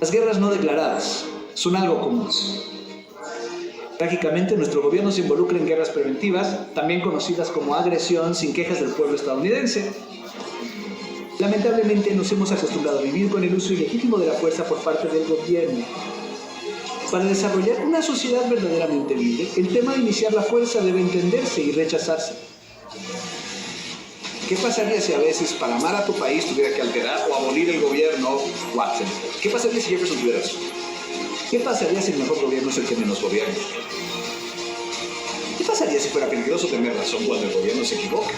Las guerras no declaradas son algo común. Trágicamente, nuestro gobierno se involucra en guerras preventivas, también conocidas como agresión, sin quejas del pueblo estadounidense. Lamentablemente, nos hemos acostumbrado a vivir con el uso ilegítimo de la fuerza por parte del gobierno. Para desarrollar una sociedad verdaderamente libre, el tema de iniciar la fuerza debe entenderse y rechazarse. ¿Qué pasaría si a veces, para amar a tu país, tuviera que alterar o abolir el gobierno Watson? ¿Qué pasaría si Jefferson tuviera razón? ¿Qué pasaría si el mejor gobierno es el que menos gobierna? ¿Qué pasaría si fuera peligroso tener razón cuando el gobierno se equivoca?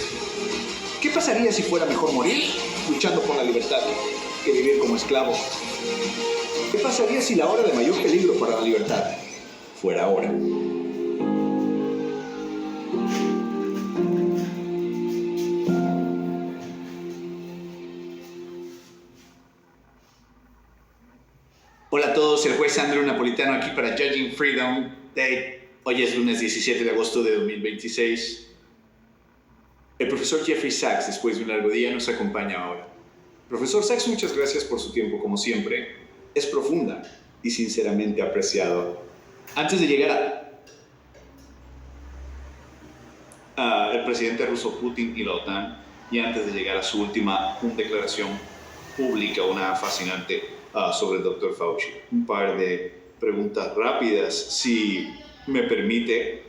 ¿Qué pasaría si fuera mejor morir luchando por la libertad que vivir como esclavo? ¿Qué pasaría si la hora de mayor peligro para la libertad fuera ahora? Hola a todos, el juez Andrew Napolitano aquí para Judging Freedom Day. Hoy es lunes 17 de agosto de 2026. El profesor Jeffrey Sachs, después de un largo día, nos acompaña ahora. Profesor Sachs, muchas gracias por su tiempo, como siempre. Es profunda y sinceramente apreciado. Antes de llegar el presidente ruso Putin y la OTAN, y antes de llegar a su última declaración pública, una fascinante sobre el Dr. Fauci, un par de preguntas rápidas, si me permite.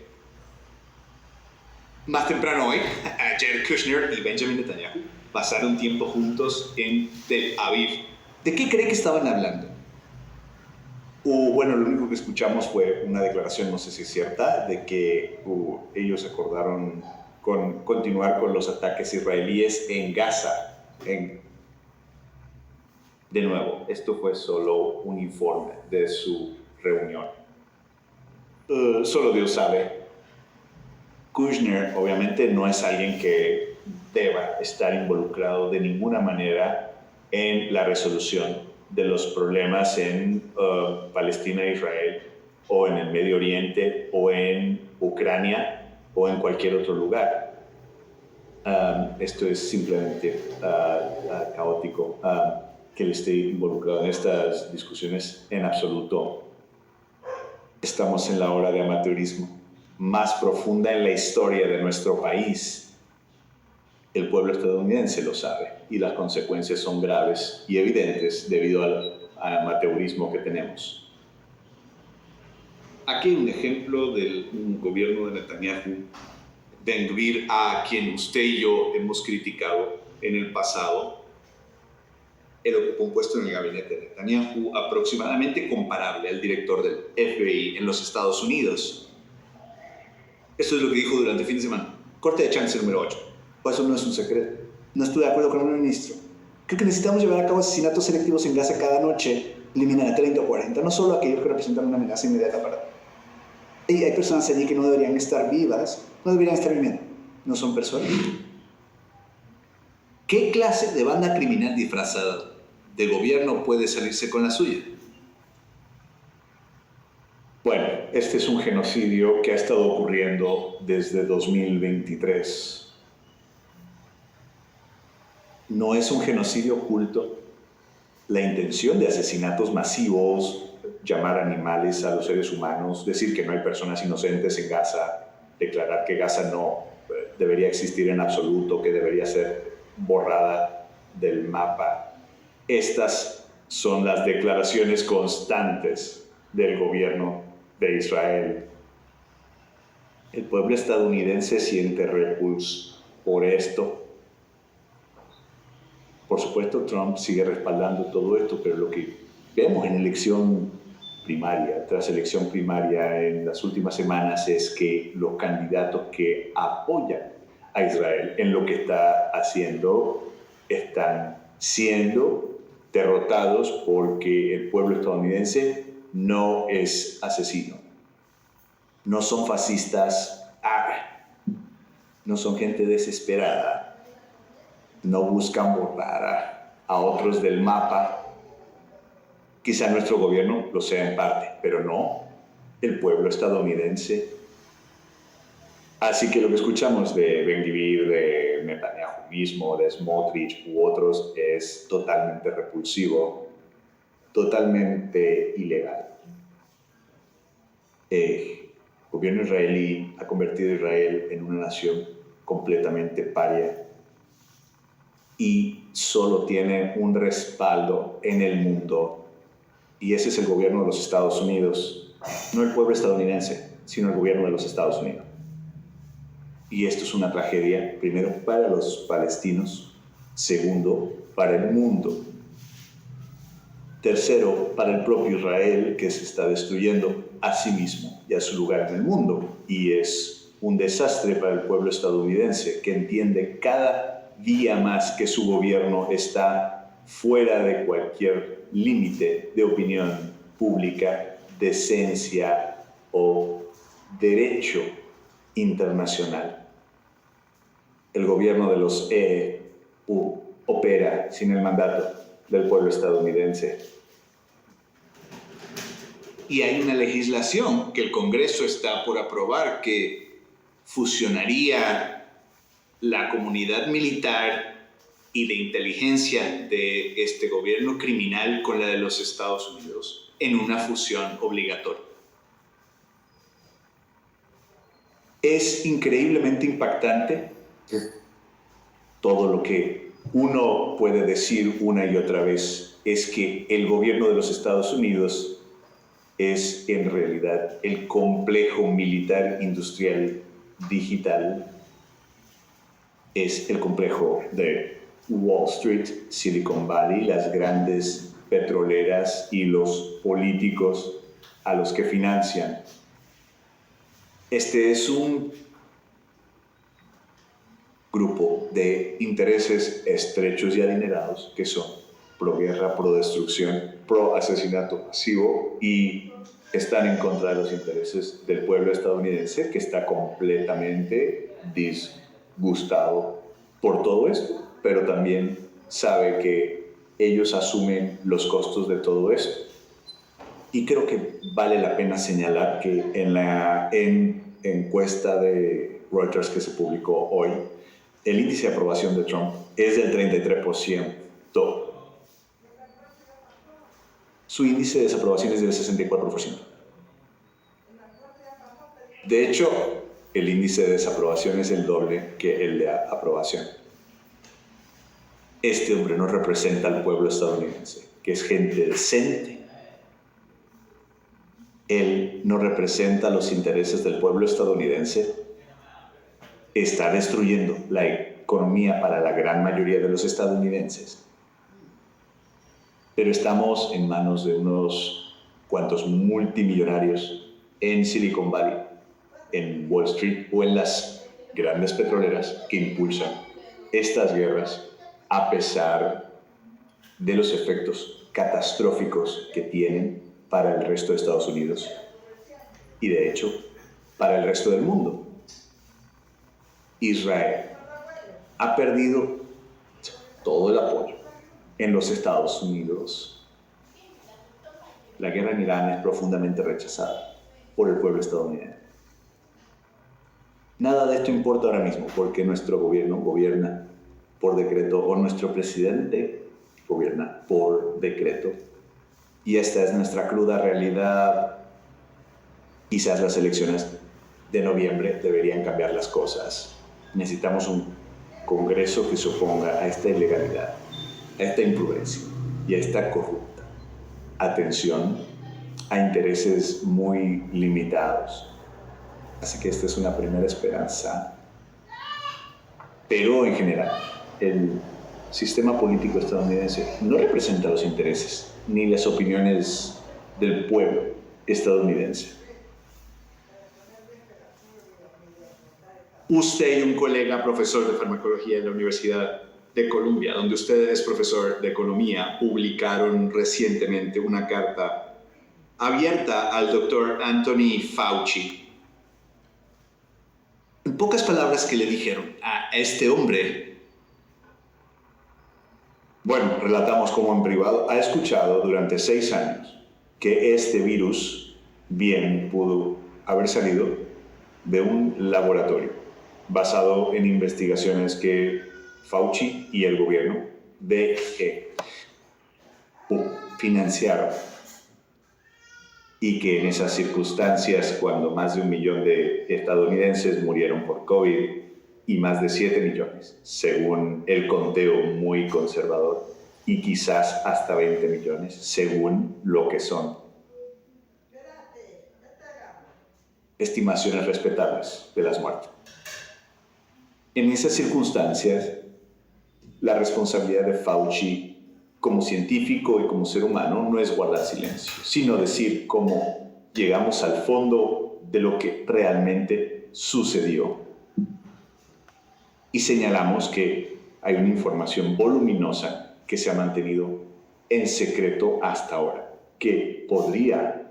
Más temprano hoy, Jared Kushner y Benjamin Netanyahu pasaron tiempo juntos en Tel Aviv. ¿De qué cree que estaban hablando? Bueno, lo único que escuchamos fue una declaración, no sé si es cierta, de que ellos acordaron continuar con los ataques israelíes en Gaza. De nuevo, esto fue solo un informe de su reunión. Solo Dios sabe. Kushner obviamente no es alguien que deba estar involucrado de ninguna manera en la resolución de los problemas en Palestina e Israel, o en el Medio Oriente, o en Ucrania, o en cualquier otro lugar. Esto es simplemente caótico. Que él esté involucrado en estas discusiones en absoluto. Estamos en la hora de amateurismo más profunda en la historia de nuestro país. El pueblo estadounidense lo sabe y las consecuencias son graves y evidentes debido al amateurismo que tenemos. Aquí hay un ejemplo del gobierno de Netanyahu, Ben Gvir, a quien usted y yo hemos criticado en el pasado. Él ocupó un puesto en el gabinete de Netanyahu aproximadamente comparable al director del FBI en los Estados Unidos. Esto es lo que dijo durante el fin de semana. Corte de chance número 8. Pues eso no es un secreto. No estoy de acuerdo con el ministro. Creo que necesitamos llevar a cabo asesinatos selectivos en Gaza cada noche, eliminar a 30 o 40, no solo aquellos que representan una amenaza inmediata para... Y hay personas allí que no deberían estar vivas, no deberían estar viviendo. No son personas. ¿Qué clase de banda criminal disfrazada de gobierno puede salirse con la suya? Bueno, este es un genocidio que ha estado ocurriendo desde 2023. No es un genocidio oculto. La intención de asesinatos masivos, llamar animales a los seres humanos, decir que no hay personas inocentes en Gaza, declarar que Gaza no debería existir en absoluto, que debería ser borrada del mapa. Estas son las declaraciones constantes del gobierno de Israel. El pueblo estadounidense siente repulsa por esto. Por supuesto, Trump sigue respaldando todo esto, pero lo que vemos en elección primaria, tras elección primaria en las últimas semanas, es que los candidatos que apoyan a Israel en lo que está haciendo están siendo derrotados porque el pueblo estadounidense no es asesino. No son fascistas, no son gente desesperada. No buscan borrar a otros del mapa. Quizá nuestro gobierno lo sea en parte, pero no el pueblo estadounidense. Así que lo que escuchamos de Ben Gvir, de Netanyahu mismo, de Smotrich u otros es totalmente repulsivo. totalmente ilegal. El gobierno israelí ha convertido a Israel en una nación completamente paria y solo tiene un respaldo en el mundo, y ese es el gobierno de los Estados Unidos, no el pueblo estadounidense, sino el gobierno de los Estados Unidos. Y esto es una tragedia, primero para los palestinos, segundo para el mundo, tercero para el propio Israel, que se está destruyendo a sí mismo y a su lugar en el mundo, y es un desastre para el pueblo estadounidense, que entiende cada día más que su gobierno está fuera de cualquier límite de opinión pública, decencia o derecho internacional. El gobierno de los EU opera sin el mandato del pueblo estadounidense. Y hay una legislación que el Congreso está por aprobar que fusionaría la comunidad militar y de inteligencia de este gobierno criminal con la de los Estados Unidos en una fusión obligatoria. Es increíblemente impactante todo lo que uno puede decir una y otra vez es que el gobierno de los Estados Unidos es en realidad el complejo militar industrial digital, es el complejo de Wall Street, Silicon Valley, las grandes petroleras y los políticos a los que financian. Este es un grupo de intereses estrechos y adinerados que son pro guerra, pro destrucción, pro asesinato masivo y están en contra de los intereses del pueblo estadounidense, que está completamente disgustado por todo esto, pero también sabe que ellos asumen los costos de todo esto. Y creo que vale la pena señalar que en la encuesta de Reuters que se publicó hoy, el índice de aprobación de Trump es del 33%. Su índice de desaprobación es del 64%. De hecho, el índice de desaprobación es el doble que el de aprobación. Este hombre no representa al pueblo estadounidense, que es gente decente. Él no representa los intereses del pueblo estadounidense. Está destruyendo la economía para la gran mayoría de los estadounidenses. Pero estamos en manos de unos cuantos multimillonarios en Silicon Valley, en Wall Street o en las grandes petroleras que impulsan estas guerras a pesar de los efectos catastróficos que tienen para el resto de Estados Unidos y, de hecho, para el resto del mundo. Israel ha perdido todo el apoyo en los Estados Unidos. La guerra en Irán es profundamente rechazada por el pueblo estadounidense. Nada de esto importa ahora mismo porque nuestro gobierno gobierna por decreto o nuestro presidente gobierna por decreto. Y esta es nuestra cruda realidad. Quizás las elecciones de noviembre deberían cambiar las cosas. Necesitamos un Congreso que se oponga a esta ilegalidad, a esta imprudencia y a esta corrupta atención a intereses muy limitados. Así que esta es una primera esperanza. Pero en general, el sistema político estadounidense no representa los intereses ni las opiniones del pueblo estadounidense. Usted y un colega profesor de farmacología en la Universidad de Columbia, donde usted es profesor de economía, publicaron recientemente una carta abierta al doctor Anthony Fauci. En pocas palabras, ¿qué le dijeron a este hombre? Bueno, relatamos cómo en privado ha escuchado durante 6 años que este virus bien pudo haber salido de un laboratorio basado en investigaciones que Fauci y el gobierno de financiaron y que en esas circunstancias, cuando más de 1 millón de estadounidenses murieron por COVID y más de 7 millones, según el conteo muy conservador, y quizás hasta 20 millones, según lo que son estimaciones respetables de las muertes. En esas circunstancias, la responsabilidad de Fauci como científico y como ser humano no es guardar silencio, sino decir cómo llegamos al fondo de lo que realmente sucedió. Y señalamos que hay una información voluminosa que se ha mantenido en secreto hasta ahora, que podría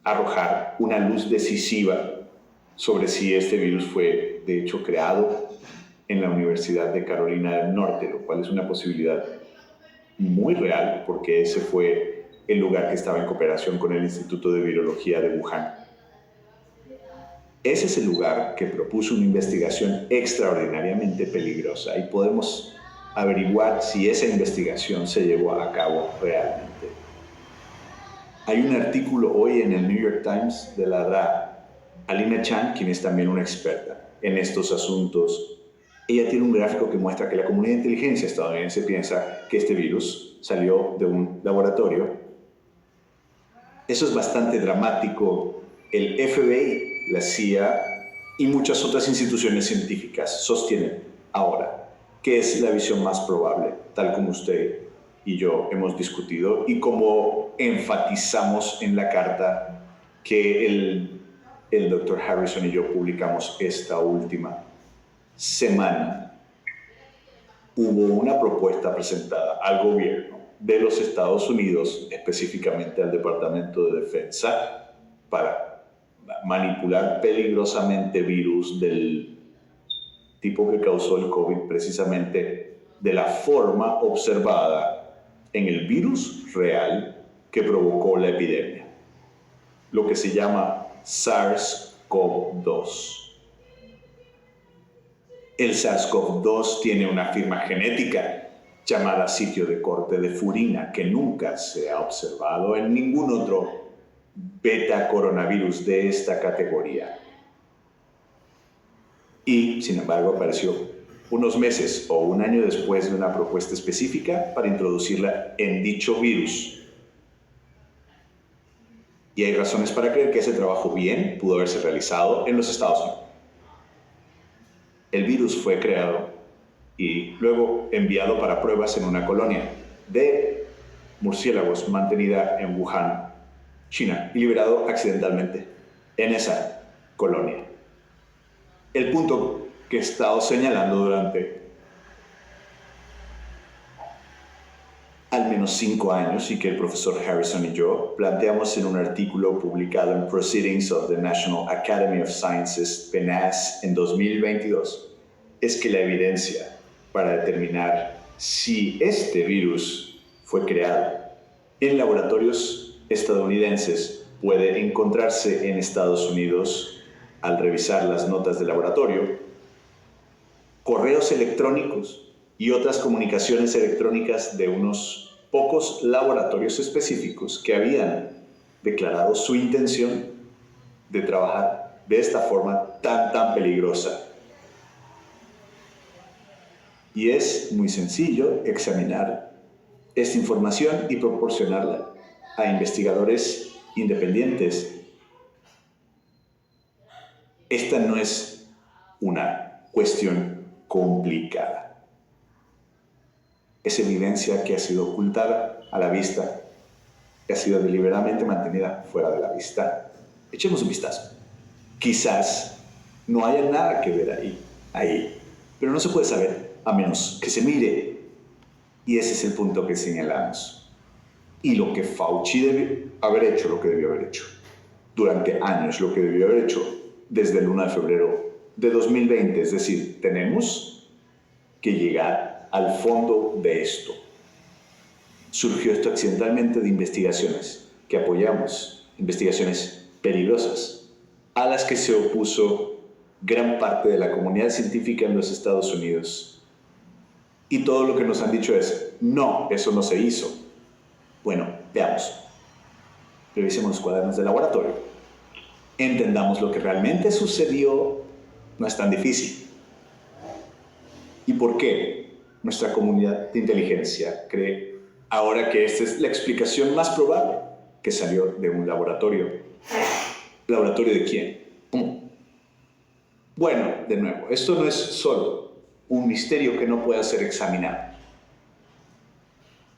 arrojar una luz decisiva sobre si este virus fue, de hecho, creado en la Universidad de Carolina del Norte, lo cual es una posibilidad muy real, porque ese fue el lugar que estaba en cooperación con el Instituto de Virología de Wuhan. Ese es el lugar que propuso una investigación extraordinariamente peligrosa y podemos averiguar si esa investigación se llevó a cabo realmente. Hay un artículo hoy en el New York Times de la DRA, Alina Chan, quien es también una experta en estos asuntos. Ella tiene un gráfico que muestra que la comunidad de inteligencia estadounidense piensa que este virus salió de un laboratorio. Eso es bastante dramático. El FBI, la CIA y muchas otras instituciones científicas sostienen ahora que es la visión más probable, tal como usted y yo hemos discutido y como enfatizamos en la carta que el Dr. Harrison y yo publicamos esta última semana. Hubo una propuesta presentada al gobierno de los Estados Unidos, específicamente al Departamento de Defensa, para manipular peligrosamente virus del tipo que causó el COVID, precisamente de la forma observada en el virus real que provocó la epidemia, lo que se llama SARS-CoV-2. El SARS-CoV-2 tiene una firma genética llamada sitio de corte de furina que nunca se ha observado en ningún otro beta coronavirus de esta categoría. Y, sin embargo, apareció unos meses o un año después de una propuesta específica para introducirla en dicho virus. Y hay razones para creer que ese trabajo bien pudo haberse realizado en los Estados Unidos. El virus fue creado y luego enviado para pruebas en una colonia de murciélagos mantenida en Wuhan, China, y liberado accidentalmente en esa colonia. El punto que he estado señalando durante al menos 5 años y que el profesor Harrison y yo planteamos en un artículo publicado en Proceedings of the National Academy of Sciences, PNAS, en 2022, es que la evidencia para determinar si este virus fue creado en laboratorios estadounidenses puede encontrarse en Estados Unidos al revisar las notas de laboratorio, correos electrónicos y otras comunicaciones electrónicas de unos pocos laboratorios específicos que habían declarado su intención de trabajar de esta forma tan peligrosa. Y es muy sencillo examinar esta información y proporcionarla a investigadores independientes. Esta no es una cuestión complicada. Es evidencia que ha sido ocultada a la vista, que ha sido deliberadamente mantenida fuera de la vista. Echemos un vistazo. Quizás no haya nada que ver ahí, pero no se puede saber a menos que se mire. Y ese es el punto que señalamos. Y lo que Fauci debe haber hecho, lo que debió haber hecho durante años, lo que debió haber hecho desde el 1 de febrero de 2020, es decir, tenemos que llegar al fondo de esto. Surgió esto accidentalmente de investigaciones que apoyamos, investigaciones peligrosas, a las que se opuso gran parte de la comunidad científica en los Estados Unidos. Y todo lo que nos han dicho es, no, eso no se hizo. Bueno, Veamos. Revisemos los cuadernos de laboratorio. Entendamos lo que realmente sucedió. No es tan difícil. ¿Y por qué nuestra comunidad de inteligencia cree ahora que esta es la explicación más probable que salió de un laboratorio? ¿Laboratorio de quién? ¿Cómo? Bueno, de nuevo, esto no es solo un misterio que no pueda ser examinado.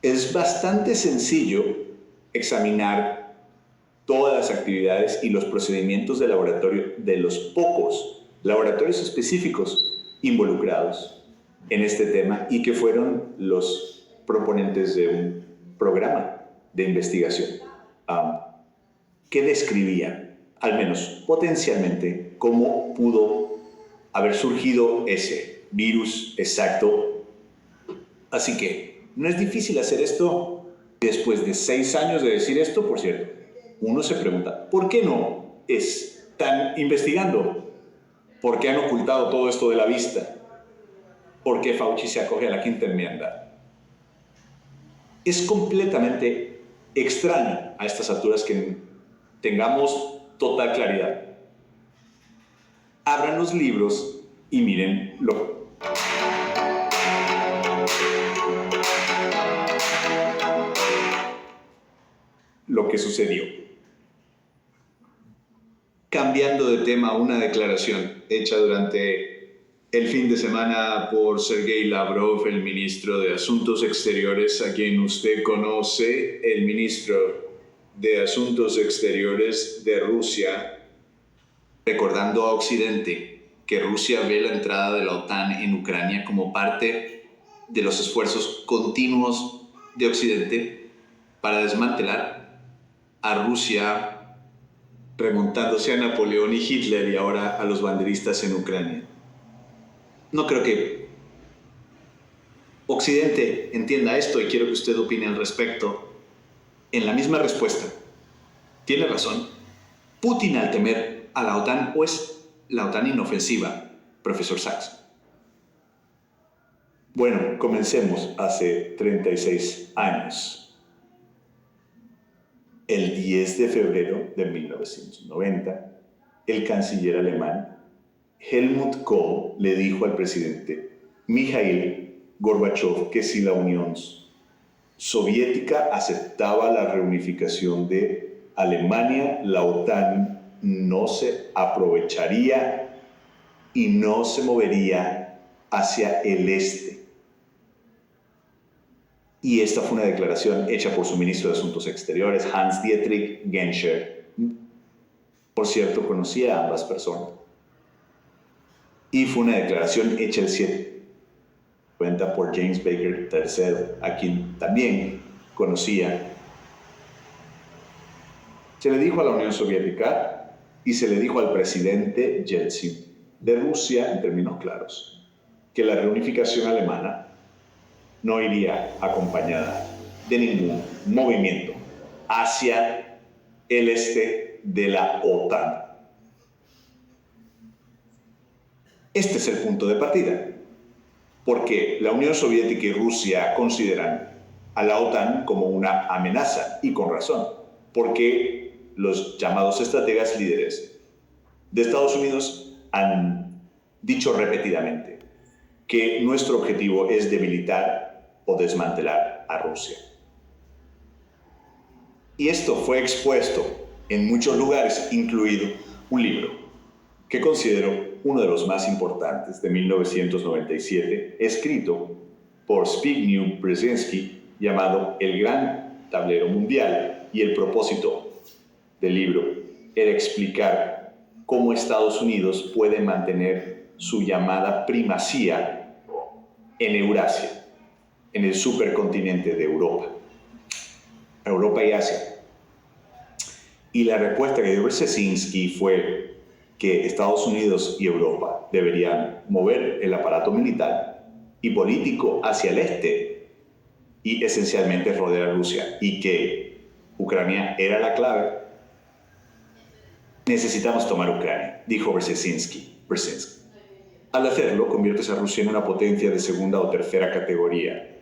Es bastante sencillo examinar todas las actividades y los procedimientos de laboratorio de los pocos laboratorios específicos involucrados en este tema y que fueron los proponentes de un programa de investigación que describía, al menos potencialmente, cómo pudo haber surgido ese virus exacto. Así que no es difícil hacer esto. Después de 6 años de decir esto, por cierto, uno se pregunta, ¿por qué no están investigando? ¿Por qué han ocultado todo esto de la vista? ¿Por qué Fauci se acoge a la quinta enmienda? Es completamente extraño a estas alturas que tengamos total claridad. Abran los libros y miren lo que sucedió. Cambiando de tema, una declaración hecha durante el fin de semana por Sergei Lavrov, el ministro de Asuntos Exteriores, a quien usted conoce, el ministro de Asuntos Exteriores de Rusia, recordando a Occidente que Rusia ve la entrada de la OTAN en Ucrania como parte de los esfuerzos continuos de Occidente para desmantelar a Rusia, remontándose a Napoleón y Hitler y ahora a los banderistas en Ucrania. No creo que Occidente entienda esto y quiero que usted opine al respecto. En la misma respuesta, tiene razón. Putin, al temer a la OTAN, ¿o es la OTAN inofensiva, profesor Sachs? Bueno, comencemos hace 36 años. El 10 de febrero de 1990, el canciller alemán Helmut Kohl le dijo al presidente Mikhail Gorbachev que si la Unión Soviética aceptaba la reunificación de Alemania, la OTAN no se aprovecharía y no se movería hacia el este. Y esta fue una declaración hecha por su ministro de Asuntos Exteriores, Hans-Dietrich Genscher. Por cierto, conocía a ambas personas. Y fue una declaración hecha el 7, cuenta por James Baker III, a quien también conocía. Se le dijo a la Unión Soviética y se le dijo al presidente Yeltsin de Rusia, en términos claros, que la reunificación alemana no iría acompañada de ningún movimiento hacia el este de la OTAN. Este es el punto de partida, porque la Unión Soviética y Rusia consideran a la OTAN como una amenaza, y con razón, porque los llamados estrategas líderes de Estados Unidos han dicho repetidamente que nuestro objetivo es debilitar o desmantelar a Rusia. Y esto fue expuesto en muchos lugares, incluido un libro que considero uno de los más importantes de 1997, escrito por Zbigniew Brzezinski, llamado El Gran Tablero Mundial, y el propósito del libro era explicar cómo Estados Unidos puede mantener su llamada primacía en Eurasia, en el supercontinente de Europa y Asia. Y la respuesta que dio Brzezinski fue que Estados Unidos y Europa deberían mover el aparato militar y político hacia el este y esencialmente rodear a Rusia, y que Ucrania era la clave. Necesitamos tomar Ucrania, dijo Brzezinski. Al hacerlo, conviertes a Rusia en una potencia de segunda o tercera categoría.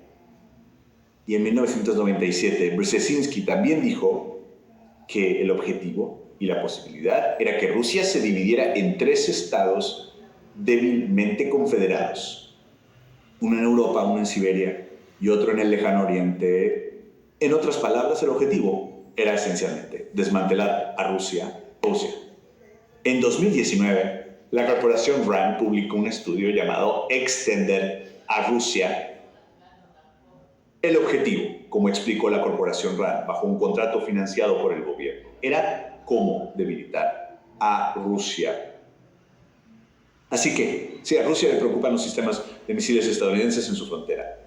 Y en 1997, Brzezinski también dijo que el objetivo y la posibilidad era que Rusia se dividiera en 3 estados débilmente confederados. Uno en Europa, uno en Siberia y otro en el lejano oriente. En otras palabras, el objetivo era esencialmente desmantelar a Rusia. En 2019, la corporación RAND publicó un estudio llamado Extender a Rusia. El objetivo, como explicó la corporación RAND bajo un contrato financiado por el gobierno, era cómo debilitar a Rusia. Así que, si a Rusia le preocupan los sistemas de misiles estadounidenses en su frontera,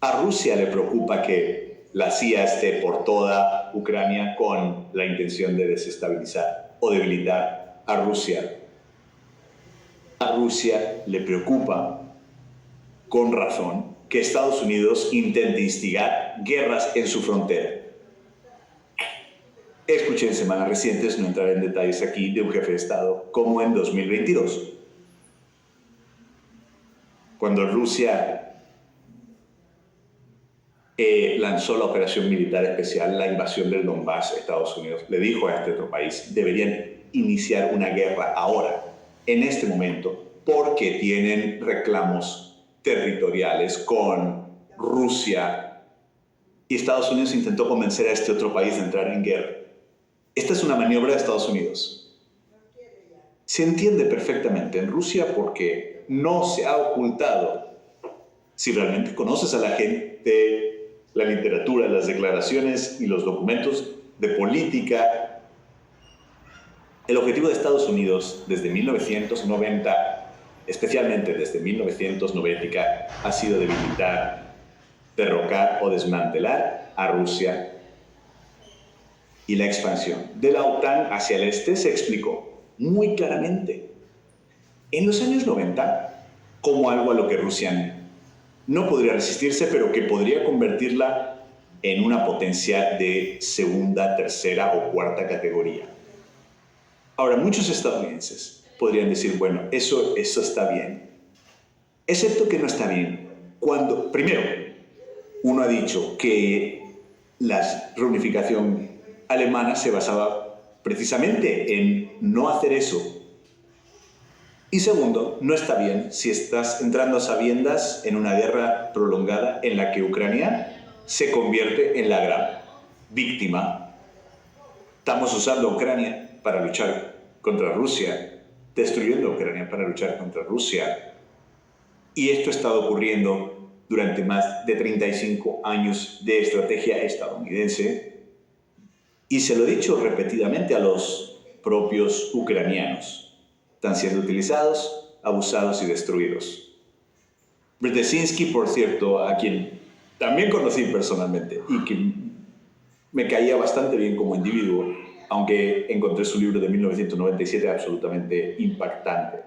a Rusia le preocupa que la CIA esté por toda Ucrania con la intención de desestabilizar o debilitar a Rusia. A Rusia le preocupa, con razón, que Estados Unidos intente instigar guerras en su frontera. Escuché en semanas recientes, no entraré en detalles aquí, de un jefe de Estado como en 2022, cuando Rusia lanzó la operación militar especial, la invasión del Donbass, Estados Unidos le dijo a este otro país, deberían iniciar una guerra ahora, en este momento, porque tienen reclamos territoriales con Rusia. Y Estados Unidos intentó convencer a este otro país de entrar en guerra. Esta es una maniobra de Estados Unidos. Se entiende perfectamente en Rusia porque no se ha ocultado. Si realmente conoces a la gente, la literatura, las declaraciones y los documentos de política, el objetivo de Estados Unidos desde 1990, especialmente desde 1990, ha sido debilitar, derrocar o desmantelar a Rusia. Y la expansión de la OTAN hacia el este se explicó muy claramente en los años 90 como algo a lo que Rusia no podría resistirse, pero que podría convertirla en una potencia de segunda, tercera o cuarta categoría. Ahora, muchos estadounidenses podrían decir, bueno, eso está bien, excepto que no está bien. Cuando, primero, uno ha dicho que la reunificación alemana se basaba precisamente en no hacer eso. Y segundo, no está bien si estás entrando a sabiendas en una guerra prolongada en la que Ucrania se convierte en la gran víctima. Estamos usando a Ucrania para luchar contra Rusia, destruyendo a Ucrania para luchar contra Rusia. Y esto ha estado ocurriendo durante más de 35 años de estrategia estadounidense. Y se lo he dicho repetidamente a los propios ucranianos. Están siendo utilizados, abusados y destruidos. Brzezinski, por cierto, a quien también conocí personalmente y que me caía bastante bien como individuo, aunque encontré su libro de 1997 absolutamente impactante.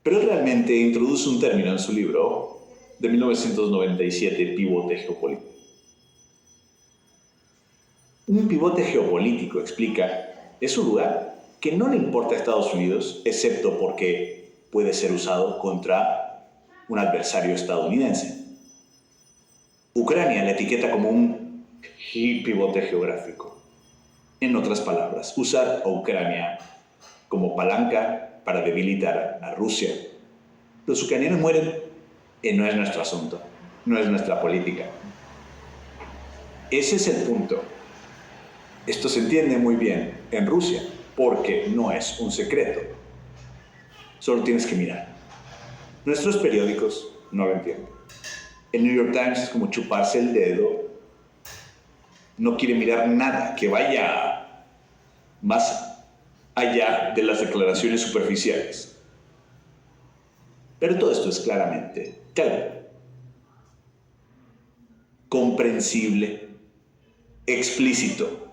Pero él realmente introduce un término en su libro de 1997, pivote geopolítico. Un pivote geopolítico, explica, es un lugar que no le importa a Estados Unidos, excepto porque puede ser usado contra un adversario estadounidense. Ucrania la etiqueta como un pivote geográfico. En otras palabras, usar a Ucrania como palanca para debilitar a Rusia. Los ucranianos mueren y no es nuestro asunto, no es nuestra política. Ese es el punto. Esto se entiende muy bien en Rusia, porque no es un secreto. Solo tienes que mirar. Nuestros periódicos no lo entienden. El New York Times es como chuparse el dedo. No quiere mirar nada que vaya más allá de las declaraciones superficiales. Pero todo esto es claramente claro, comprensible, explícito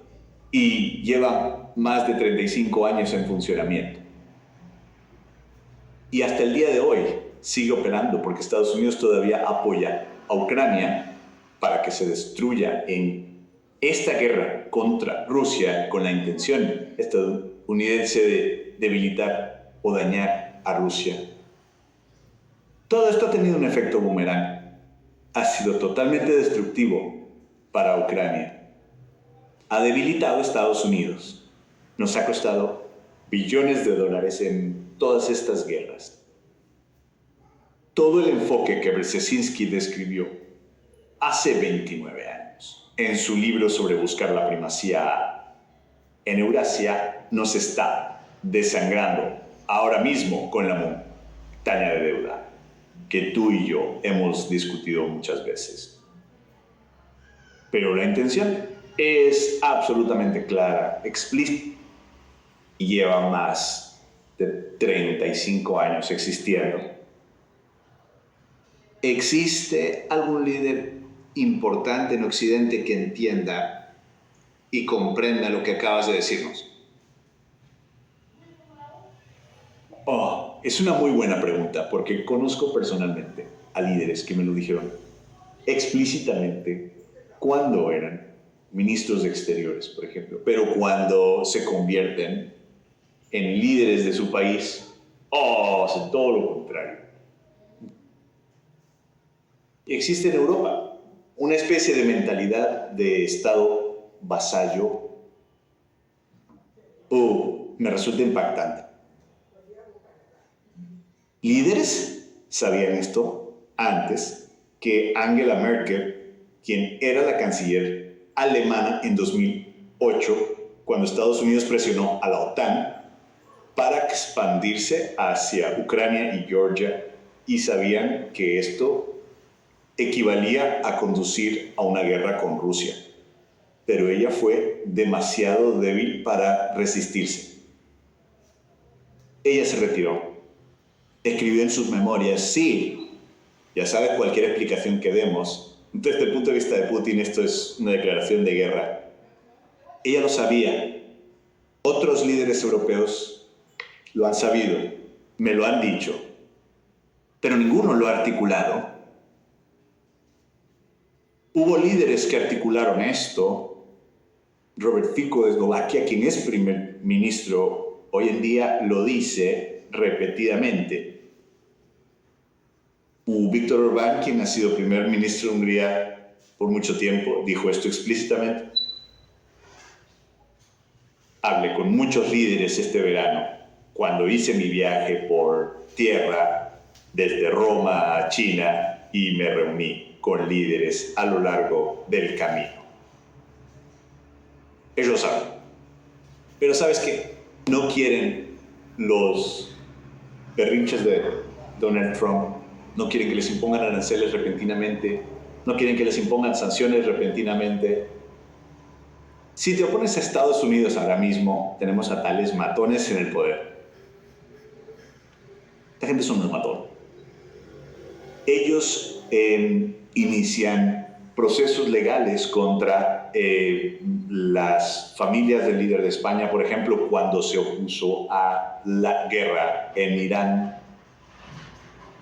y lleva más de 35 años en funcionamiento. Y hasta el día de hoy sigue operando porque Estados Unidos todavía apoya a Ucrania para que se destruya en esta guerra contra Rusia con la intención estadounidense de debilitar o dañar a Rusia. Todo esto ha tenido un efecto boomerang. Ha sido totalmente destructivo para Ucrania. Ha debilitado a Estados Unidos. Nos ha costado billones de dólares en todas estas guerras. Todo el enfoque que Brzezinski describió hace 29 años en su libro sobre buscar la primacía en Eurasia nos está desangrando ahora mismo con la montaña de deuda que tú y yo hemos discutido muchas veces. Pero la intención es absolutamente clara, explícita y lleva más de 35 años existiendo. ¿Existe algún líder importante en Occidente que entienda y comprenda lo que acabas de decirnos? Es una muy buena pregunta, porque conozco personalmente a líderes que me lo dijeron explícitamente cuando eran ministros de Exteriores, por ejemplo, pero cuando se convierten en líderes de su país, hacen todo lo contrario. Existe en Europa una especie de mentalidad de Estado vasallo. Me resulta impactante. Líderes sabían esto antes que Angela Merkel, quien era la canciller alemana en 2008, cuando Estados Unidos presionó a la OTAN para expandirse hacia Ucrania y Georgia, y sabían que esto equivalía a conducir a una guerra con Rusia. Pero ella fue demasiado débil para resistirse. Ella se retiró. Escribió en sus memorias, sí, ya sabes, cualquier explicación que demos, desde el punto de vista de Putin esto es una declaración de guerra. Ella lo sabía. Otros líderes europeos lo han sabido, me lo han dicho, pero ninguno lo ha articulado. Hubo líderes que articularon esto. Robert Fico de Eslovaquia, quien es primer ministro, hoy en día lo dice repetidamente. Víctor Orbán, quien ha sido primer ministro de Hungría por mucho tiempo, dijo esto explícitamente. Hablé con muchos líderes este verano, cuando hice mi viaje por tierra desde Roma a China, y me reuní con líderes a lo largo del camino. Ellos lo saben. Pero ¿sabes qué? No quieren los berrinches de Donald Trump. No quieren que les impongan aranceles repentinamente. No quieren que les impongan sanciones repentinamente. Si te opones a Estados Unidos ahora mismo, tenemos a tales matones en el poder. Esta gente son unos matones. Ellos inician procesos legales contra las familias del líder de España, por ejemplo, cuando se opuso a la guerra en Irán.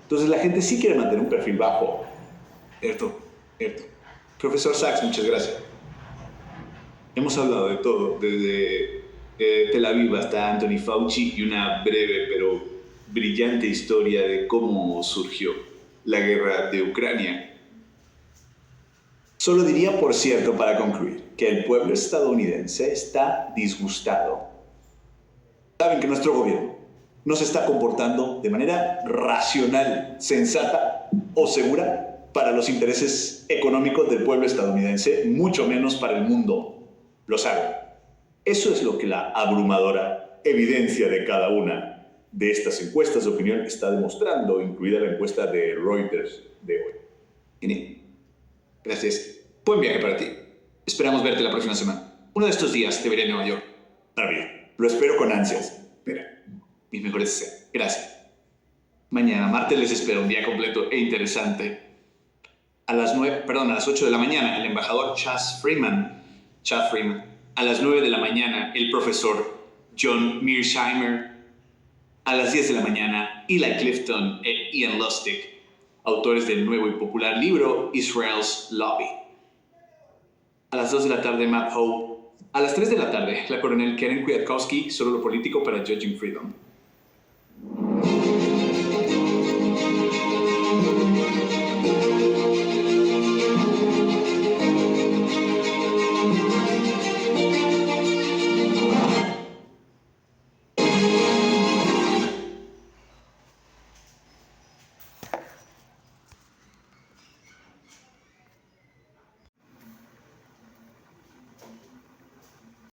Entonces la gente sí quiere mantener un perfil bajo. Cierto. Profesor Sachs, muchas gracias. Hemos hablado de todo, desde Tel Aviv hasta Anthony Fauci, y una breve pero brillante historia de cómo surgió la guerra de Ucrania. Solo diría, por cierto, para concluir, que el pueblo estadounidense está disgustado. Saben que nuestro gobierno no se está comportando de manera racional, sensata o segura para los intereses económicos del pueblo estadounidense, mucho menos para el mundo. Lo saben. Eso es lo que la abrumadora evidencia de cada una de estas encuestas de opinión está demostrando, incluida la encuesta de Reuters de hoy. Gini, gracias. Buen viaje para ti. Esperamos verte la próxima semana. Uno de estos días te veré en Nueva York. Maravilla. Lo espero con ansias. Mira, mis mejores deseos. Gracias. Mañana, martes, les espero un día completo e interesante. A las 8 de la mañana, el embajador Chas Freeman. A las 9 de la mañana, el profesor John Mearsheimer. A las 10 de la mañana, Eli Clifton e Ian Lustig, autores del nuevo y popular libro Israel's Lobby. A las 2 de la tarde, Matt Hope. A las 3 de la tarde, la coronel Karen Kwiatkowski, Solo lo político para Judging Freedom.